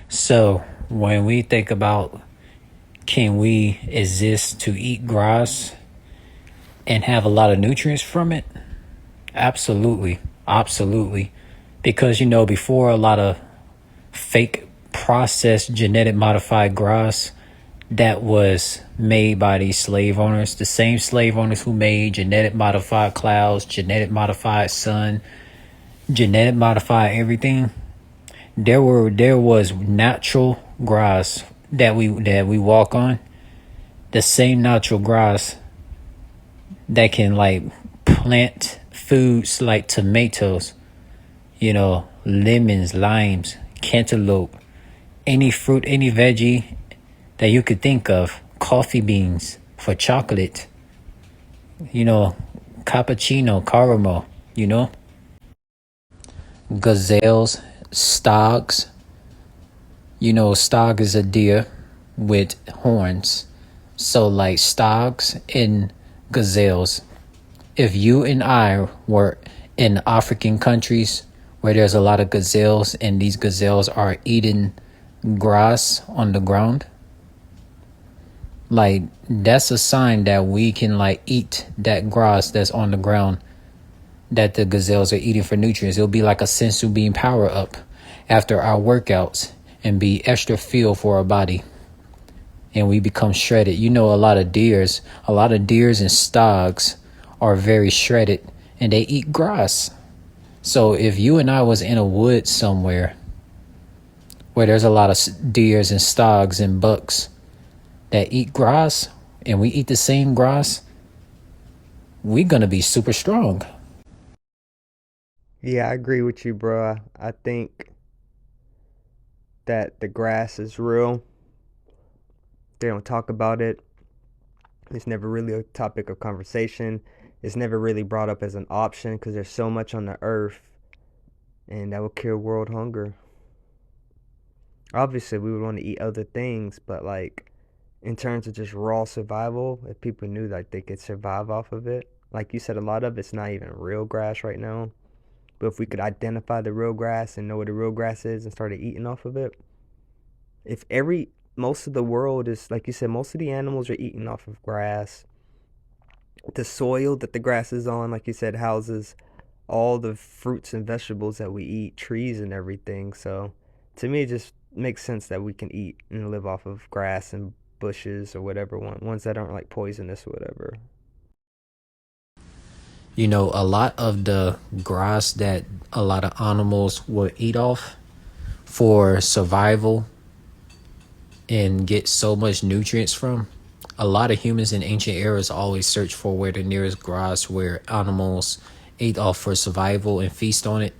So when we think about can we exist to eat grass and have a lot of nutrients from it? Absolutely. Absolutely. Because before a lot of fake processed genetic modified grass that was made by these slave owners, the same slave owners who made genetic modified clouds, genetic modified sun, genetic modified everything. There was natural grass that we walk on, the same natural grass that can like plant foods like tomatoes, lemons, limes, cantaloupe, any fruit, any veggie that you could think of, coffee beans for chocolate, you know, cappuccino, caramel, you know, gazelles, stags. Stag is a deer with horns. So like stags and gazelles. If you and I were in African countries where there's a lot of gazelles and these gazelles are eating grass on the ground, like that's a sign that we can like eat that grass that's on the ground that the gazelles are eating for nutrients. It'll be like a sensu bean power up after our workouts and be extra fuel for our body. And we become shredded. A lot of deers and stags are very shredded and they eat grass. So if you and I was in a wood somewhere where there's a lot of deers and stags and bucks that eat grass and we eat the same grass, we're going to be super strong. Yeah, I agree with you, bro. I think that the grass is real. They don't talk about it. It's never really a topic of conversation. It's never really brought up as an option because there's so much on the earth and that would kill world hunger. Obviously, we would want to eat other things, but like in terms of just raw survival, if people knew like they could survive off of it, like you said, a lot of it's not even real grass right now. But if we could identify the real grass and know what the real grass is and started eating off of it, if every most of the world is like you said, most of the animals are eating off of grass. The soil that the grass is on, like you said, houses all the fruits and vegetables that we eat, trees and everything. So to me, it just makes sense that we can eat and live off of grass and bushes or whatever ones that aren't like poisonous or whatever. A lot of the grass that a lot of animals will eat off for survival and get so much nutrients from. A lot of humans in ancient eras always search for where the nearest grass where animals ate off for survival and feast on it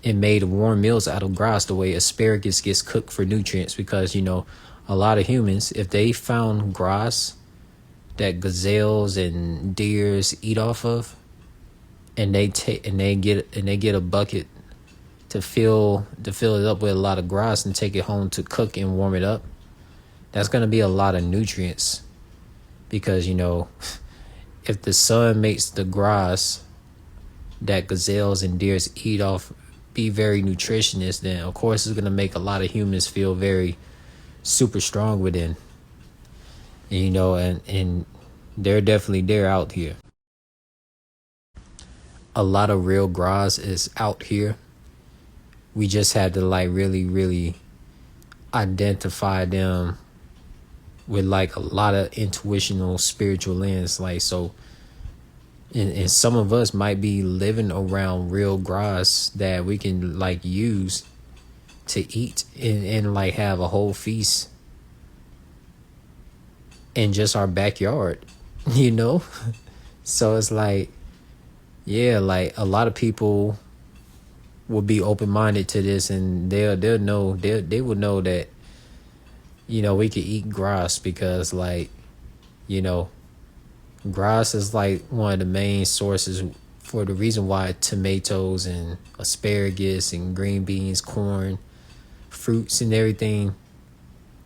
and made warm meals out of grass the way asparagus gets cooked for nutrients because a lot of humans, if they found grass that gazelles and deers eat off of and they get a bucket to fill it up with a lot of grass and take it home to cook and warm it up, that's going to be a lot of nutrients because if the sun makes the grass that gazelles and deers eat off be very nutritious, then of course it's going to make a lot of humans feel very super strong within. And they're definitely there out here. A lot of real grass is out here. We just had to like really really identify them with like a lot of intuitional spiritual lens, like so. And some of us might be living around real grass that we can like use to eat and like have a whole feast in just our backyard, you know? So it's like, yeah, like a lot of people will be open minded to this and they'll know they will know that, we could eat grass because like, you know, grass is like one of the main sources for the reason why tomatoes and asparagus and green beans, corn, fruits and everything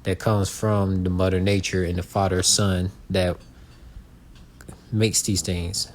that comes from the mother nature and the father son that makes these things.